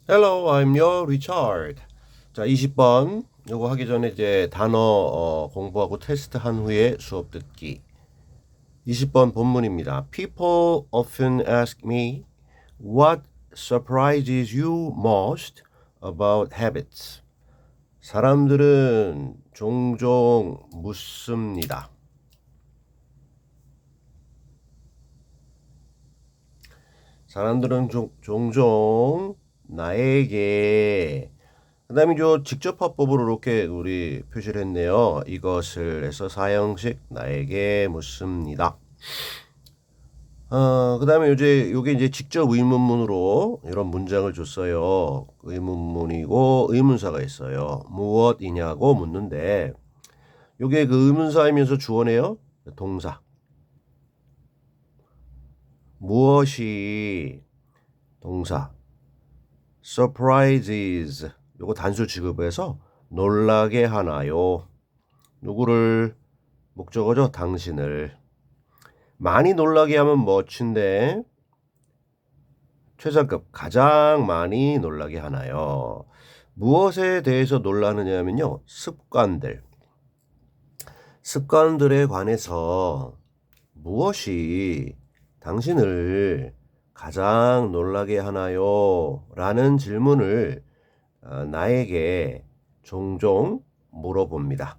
Hello, I'm your Richard. 자, 20번. 요거 하기 전에 이제 단어 공부하고 테스트 한 후에 수업 듣기. 20번 본문입니다. People often ask me what surprises you most about habits. 사람들은 종종 묻습니다. 사람들은 종종 나에게 그 다음에 저 직접 화법으로 이렇게 우리 표시를 했네요. 이것을 해서 사형식 나에게 묻습니다. 그 다음에 요게 이제 직접 의문문으로 이런 문장을 줬어요. 의문문이고 의문사가 있어요. 무엇이냐고 묻는데 요게 그 의문사이면서 주어네요. 동사. 무엇이 동사. surprises 요거 단수 취급해서 놀라게 하나요? 누구를 목적어죠? 당신을. 많이 놀라게 하면 멋진데 최상급 가장 많이 놀라게 하나요? 무엇에 대해서 놀라느냐면요. 습관들에 관해서 무엇이 당신을 가장 놀라게 하나요? 라는 질문을 나에게 종종 물어봅니다.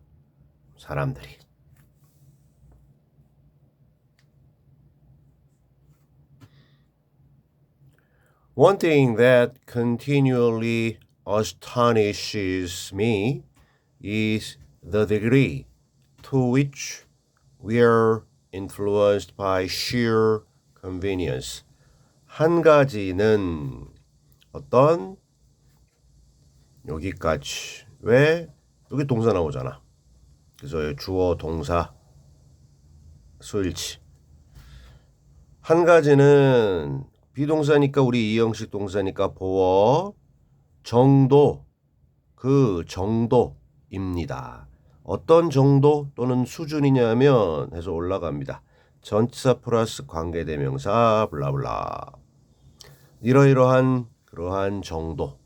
사람들이. One thing that continually astonishes me is the degree to which we are influenced by sheer convenience. 한 가지는 어떤 여기까지 왜 여기 동사 나오잖아. 그래서 주어 동사 수일치. 한 가지는 비동사니까 우리 이형식 동사니까 보어 정도 그 정도입니다. 어떤 정도 또는 수준이냐면 해서 올라갑니다. 전치사 플러스 관계대명사 블라블라. 이러이러한 그러한 정도.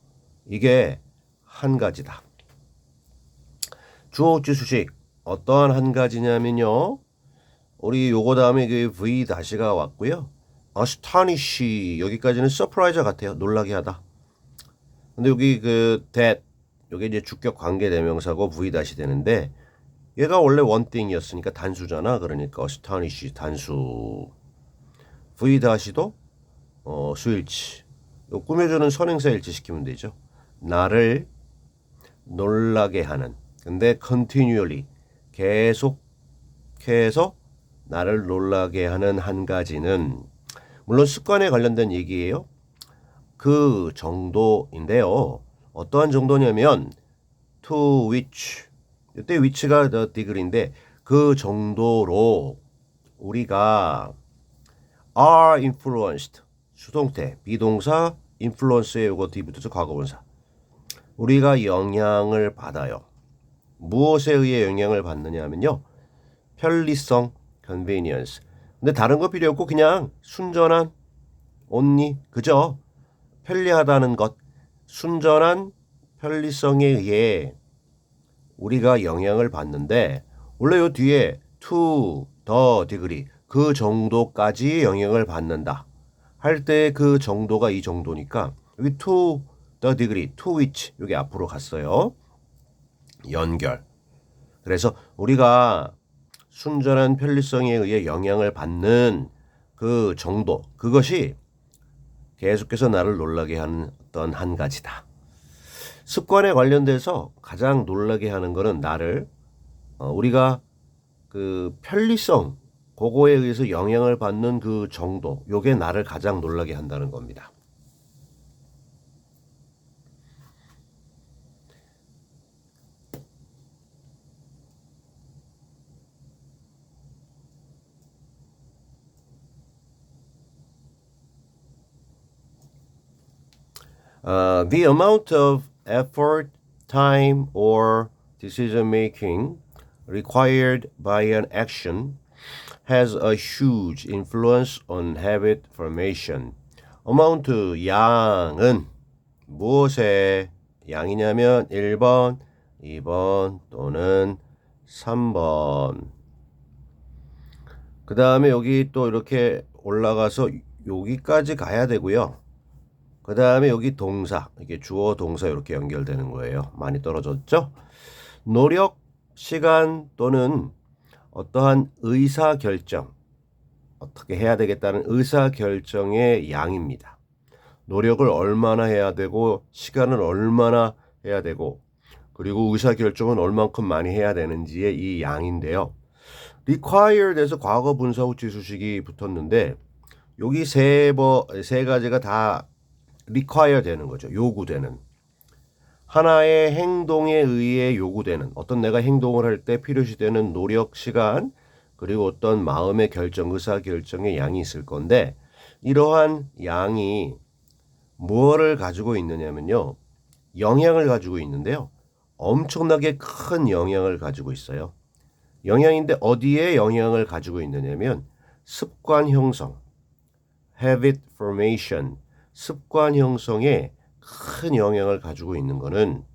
이게 한 가지다. 주어 지 수식 어떠한 한 가지냐면요. 우리 요거 다음에 그 V 다시가 왔고요. astonish 여기까지는 surprise 같아요. 놀라게 하다. 근데 여기 그 that 요게 이제 주격 관계 대명사고 V 다시 되는데 얘가 원래 one thing이었으니까 단수잖아. 그러니까 astonish 단수. V 다시도 수일치. 요 꾸며주는 선행사 일치시키면 되죠. 나를 놀라게 하는. 근데 continually 계속해서 나를 놀라게 하는 한 가지는 물론 습관에 관련된 얘기예요. 그 정도인데요. 어떠한 정도냐면 to which 이때 which가 the degree인데 그 정도로 우리가 are influenced 수동태 비동사 influence에 요거 뒤 붙어서 과거분사 우리가 영향을 받아요. 무엇에 의해 영향을 받느냐 하면요. 편리성 convenience. 근데 다른 거 필요 없고 그냥 순전한 only 그저 편리하다는 것 순전한 편리성에 의해 우리가 영향을 받는데 원래 요 뒤에 to the degree 그 정도까지 영향을 받는다 할 때 그 정도가 이 정도니까 여기 to the degree to which 여기 앞으로 갔어요. 연결. 그래서 우리가 순전한 편리성에 의해 영향을 받는 그 정도 그것이 계속해서 나를 놀라게 하는 어떤 한 가지다. 습관에 관련돼서 가장 놀라게 하는 거는 나를 우리가 그 편리성 그거에 의해서 영향을 받는 그 정도 요게 나를 가장 놀라게 한다는 겁니다. The amount of effort, time, or decision making required by an action has a huge influence on habit formation. amount 양은 무엇의 양이냐면 1번, 2번 또는 3번. 그 다음에 여기 또 이렇게 올라가서 여기까지 가야 되고요. 그 다음에 여기 동사, 이게 주어 동사 이렇게 연결되는 거예요. 많이 떨어졌죠? 노력, 시간 또는 어떠한 의사결정, 어떻게 해야 되겠다는 의사결정의 양입니다. 노력을 얼마나 해야 되고 시간을 얼마나 해야 되고 그리고 의사결정은 얼만큼 많이 해야 되는지의 이 양인데요. required에서 과거 분사 후 지수식이 붙었는데 여기 세 가지가 다 require 되는 거죠. 요구되는. 하나의 행동에 의해 요구되는 어떤 내가 행동을 할 때 필요시 되는 노력, 시간 그리고 어떤 마음의 결정, 의사결정의 양이 있을 건데 이러한 양이 무엇을 가지고 있느냐면요. 영향을 가지고 있는데요. 엄청나게 큰 영향을 가지고 있어요. 영향인데 어디에 영향을 가지고 있느냐면 습관 형성, habit formation, 습관 형성에 큰 영향을 가지고 있는 것은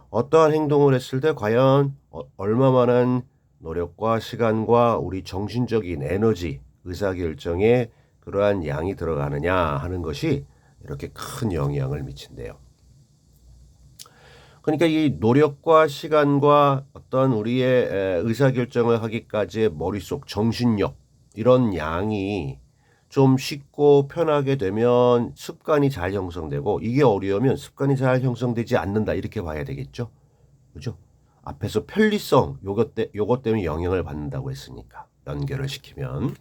어떠한 행동을 했을 때 과연 얼마만한 노력과 시간과 우리 정신적인 에너지, 의사결정에 그러한 양이 들어가느냐 하는 것이 이렇게 큰 영향을 미친대요. 그러니까 이 노력과 시간과 어떤 우리의 의사결정을 하기까지의 머릿속 정신력 이런 양이 좀 쉽고 편하게 되면 습관이 잘 형성되고 이게 어려우면 습관이 잘 형성되지 않는다 이렇게 봐야 되겠죠. 그죠? 앞에서 편리성 요것 때문에 영향을 받는다고 했으니까 연결을 시키면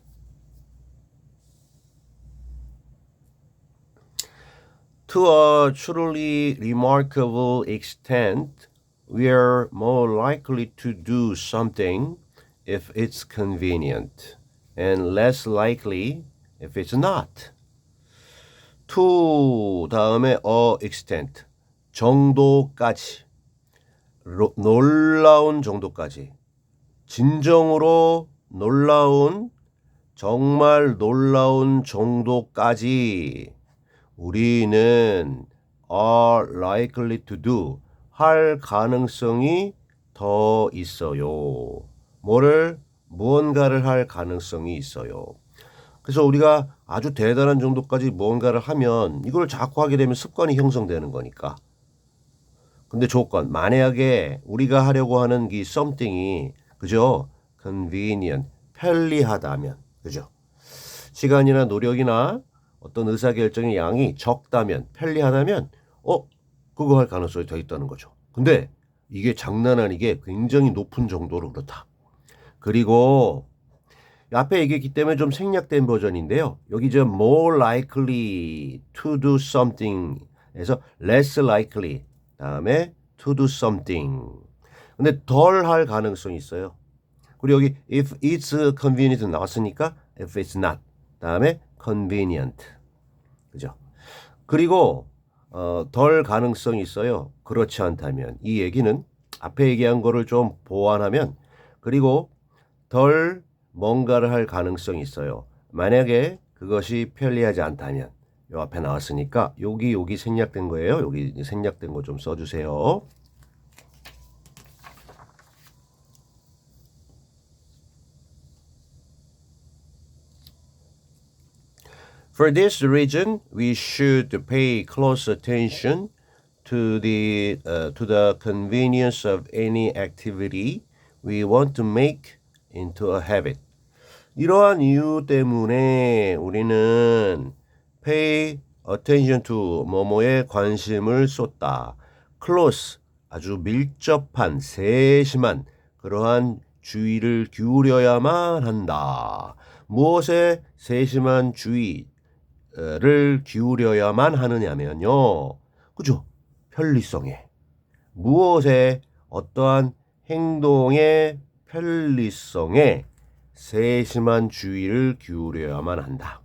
To a truly remarkable extent, we are more likely to do something if it's convenient, and less likely if it's not. To 다음에 a extent, 정도까지, 놀라운 정도까지, 진정으로 놀라운, 정말 놀라운 정도까지 우리는 are likely to do 할 가능성이 더 있어요. 무언가를 할 가능성이 있어요. 그래서 우리가 아주 대단한 정도까지 무언가를 하면 이걸 자꾸 하게 되면 습관이 형성되는 거니까. 근데 조건, 만약에 우리가 하려고 하는 이 something이 그죠? convenient, 편리하다면, 그죠? 시간이나 노력이나 어떤 의사결정의 양이 적다면 편리하다면 그거 할 가능성이 더 있다는 거죠. 근데 이게 장난 아니게 굉장히 높은 정도로 그렇다. 그리고 앞에 얘기했기 때문에 좀 생략된 버전인데요. 여기 저 more likely to do something 에서 less likely 다음에 to do something 근데 덜 할 가능성이 있어요. 그리고 여기 if it's convenient 나왔으니까 if it's not 다음에 convenient. 그죠? 그리고 덜 가능성이 있어요. 그렇지 않다면 이 얘기는 앞에 얘기한 거를 좀 보완하면 그리고 덜 뭔가를 할 가능성이 있어요. 만약에 그것이 편리하지 않다면 요 앞에 나왔으니까 여기 생략된 거예요. 여기 생략된 거 좀 써주세요. For this reason, we should pay close attention to the convenience of any activity we want to make into a habit. 이러한 이유 때문에 우리는 pay attention to 뭐뭐에 관심을 쏟다. close 아주 밀접한 세심한 그러한 주의를 기울여야만 한다. 무엇에 세심한 주의를 기울여야만 하느냐면요. 그죠? 편리성에. 무엇에 어떠한 행동의 편리성에 세심한 주의를 기울여야만 한다.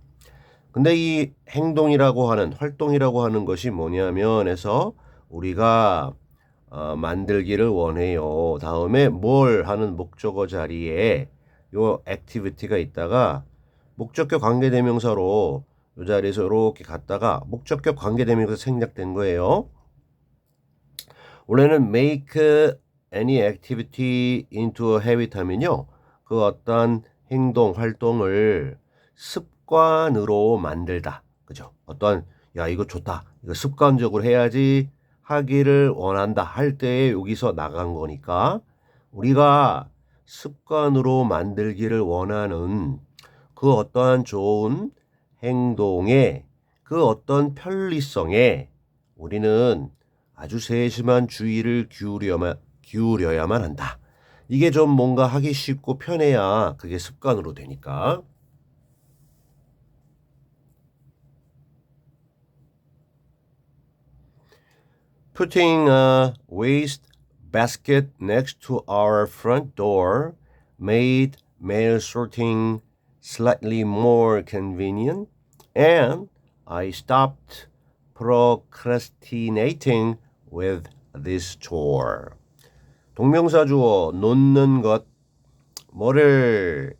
근데 이 행동이라고 하는 활동이라고 하는 것이 뭐냐면 해서 우리가 만들기를 원해요. 다음에 뭘 하는 목적어 자리에 요 액티비티가 있다가 목적격 관계대명사로 이 자리에서 이렇게 갔다가 목적격 관계대명사 생략된 거예요. 원래는 make any activity into a habit 하면요. 그 어떤 행동, 활동을 습관으로 만들다. 그죠? 어떤 야 이거 좋다. 이거 습관적으로 해야지 하기를 원한다 할 때에 여기서 나간 거니까 우리가 습관으로 만들기를 원하는 그 어떠한 좋은 행동에 그 어떤 편리성에 우리는 아주 세심한 주의를 기울여야만 한다. 이게 좀 뭔가 하기 쉽고 편해야 그게 습관으로 되니까. Putting a waste basket next to our front door made mail sorting slightly more convenient, and I stopped procrastinating with this chore. 동명사 주어 놓는 것 뭐를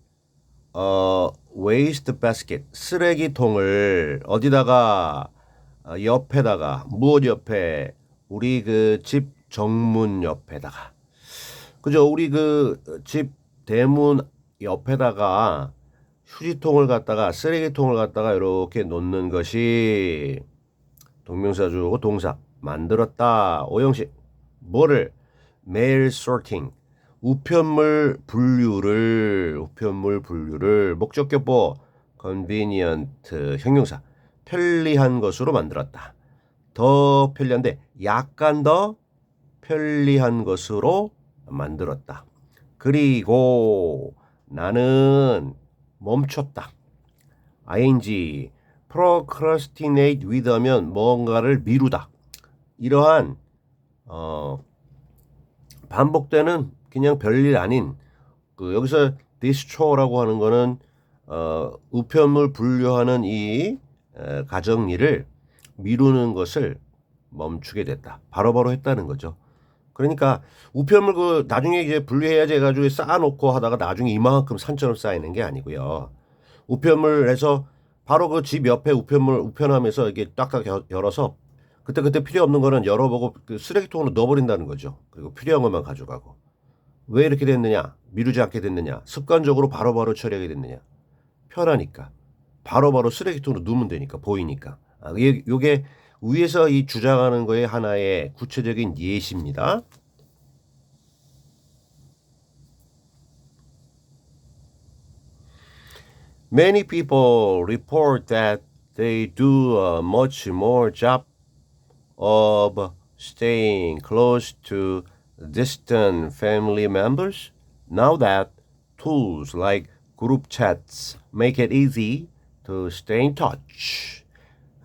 waste basket 쓰레기통을 어디다가 옆에다가 무엇 옆에 우리 그 집 정문 옆에다가 그죠? 우리 그 집 대문 옆에다가 휴지통을 갖다가 쓰레기통을 갖다가 이렇게 놓는 것이 동명사 주어고 동사 만들었다. 오형식 뭐를 mail sorting 우편물 분류를 목적격보 convenient 형용사 편리한 것으로 만들었다. 더 편리한데 약간 더 편리한 것으로 만들었다. 그리고 나는 멈췄다. ing procrastinate with 하면 뭔가를 미루다. 이러한 반복되는 그냥 별일 아닌 그 여기서 this chore라고 하는 거는 우편물 분류하는 이 가정일을 미루는 것을 멈추게 됐다. 바로바로 했다는 거죠. 그러니까 우편물 그 나중에 이제 분류해야지 해가지고 쌓아놓고 하다가 나중에 이만큼 산처럼 쌓이는 게 아니고요. 우편물에서 바로 그 집 옆에 우편물 우편함에서 이게 딱딱 열어서 그때 필요 없는 거는 열어보고 그 쓰레기통으로 넣어버린다는 거죠. 그리고 필요한 것만 가져가고. 왜 이렇게 됐느냐? 미루지 않게 됐느냐? 습관적으로 바로바로 처리하게 됐느냐? 편하니까. 바로바로 쓰레기통으로 넣으면 되니까 보이니까. 요게 위에서 이 주장하는 거의 하나의 구체적인 예시입니다. Many people report that they do a much more job of staying close to distant family members now that tools like group chats make it easy to stay in touch.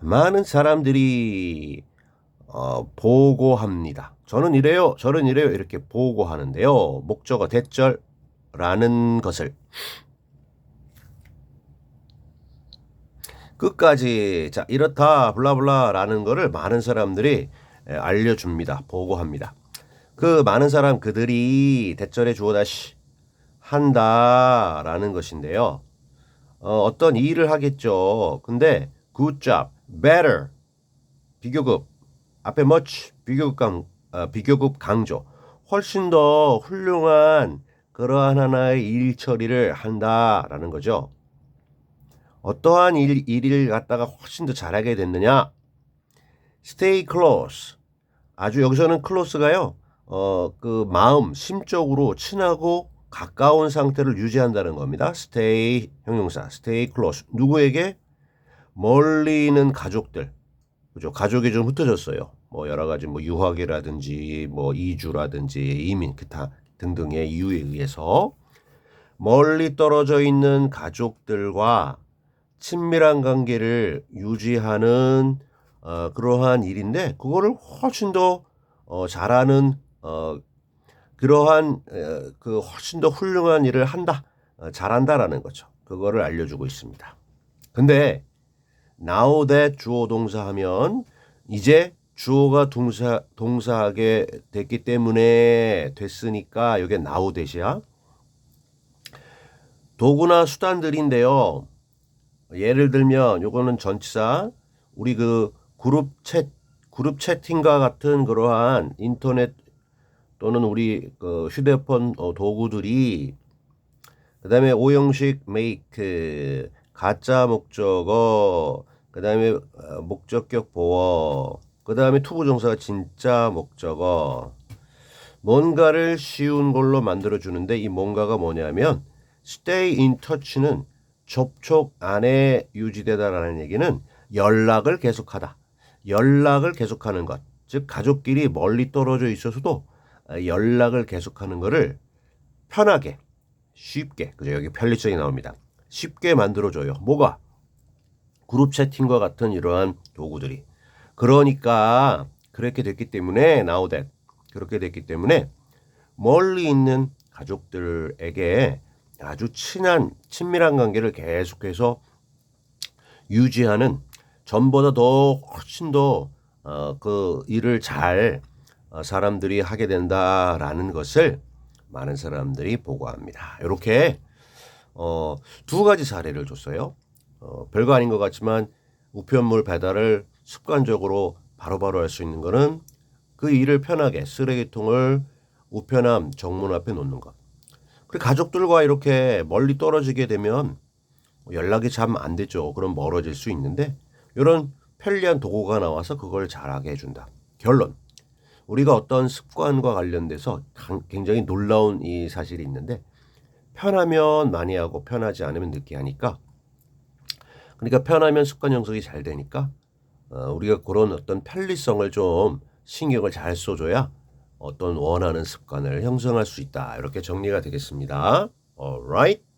많은 사람들이 보고합니다. 저는 이래요. 이렇게 보고하는데요. 목적어 대절라는 것을 끝까지 자 이렇다 블라블라라는 거를 많은 사람들이 알려줍니다. 보고합니다. 그 많은 사람 그들이 대절에 주어 다시 한다라는 것인데요. 어떤 일을 하겠죠. 근데 good job, better 비교급 앞에 much 비교급 강조 훨씬 더 훌륭한 그러한 하나의 일 처리를 한다라는 거죠. 어떠한 일을 갖다가 훨씬 더 잘하게 됐느냐? Stay close. 아주 여기서는 close가요. 그 마음, 심적으로 친하고 가까운 상태를 유지한다는 겁니다. Stay 형용사. Stay close. 누구에게? 멀리 있는 가족들. 그죠? 가족이 좀 흩어졌어요. 뭐 여러 가지 뭐 유학이라든지 뭐 이주라든지 이민 기타 등등의 이유에 의해서 멀리 떨어져 있는 가족들과 친밀한 관계를 유지하는 그러한 일인데 그거를 훨씬 더 잘하는 그러한 그 훨씬 더 훌륭한 일을 한다 잘한다라는 거죠. 그거를 알려주고 있습니다. 근데 now that 주어 동사 하면 이제 주어가 동사하게 됐기 때문에 됐으니까 이게 now that이야. 도구나 수단들인데요. 예를 들면 요거는 전치사 우리 그 그룹 채팅과 같은 그러한 인터넷 또는 우리 그 휴대폰 도구들이 그다음에 오형식 make 가짜 목적어 그다음에 목적격 보어 그다음에 투부정사가 진짜 목적어 뭔가를 쉬운 걸로 만들어 주는데 이 뭔가가 뭐냐면 stay in touch는 접촉 안에 유지되다라는 얘기는 연락을 계속하다. 연락을 계속하는 것. 즉 가족끼리 멀리 떨어져 있어서도 연락을 계속하는 것을 편하게 쉽게 그죠 여기 편리성이 나옵니다. 쉽게 만들어줘요. 뭐가? 그룹 채팅과 같은 이러한 도구들이. 그러니까 그렇게 됐기 때문에 now that 그렇게 됐기 때문에 멀리 있는 가족들에게 아주 친밀한 관계를 계속해서 유지하는 전보다 더 훨씬 더 그 일을 잘 사람들이 하게 된다라는 것을 많은 사람들이 보고합니다. 이렇게 두 가지 사례를 줬어요. 별거 아닌 것 같지만 우편물 배달을 습관적으로 바로바로 할 수 있는 거는 그 일을 편하게 쓰레기통을 우편함 정문 앞에 놓는 것. 그리고 가족들과 이렇게 멀리 떨어지게 되면 연락이 잘 안 되죠. 그럼 멀어질 수 있는데 이런 편리한 도구가 나와서 그걸 잘하게 해준다. 결론. 우리가 어떤 습관과 관련돼서 굉장히 놀라운 이 사실이 있는데 편하면 많이 하고 편하지 않으면 늦게 하니까 그러니까 편하면 습관 형성이 잘 되니까 우리가 그런 어떤 편리성을 좀 신경을 잘 써줘야 어떤 원하는 습관을 형성할 수 있다. 이렇게 정리가 되겠습니다. Alright.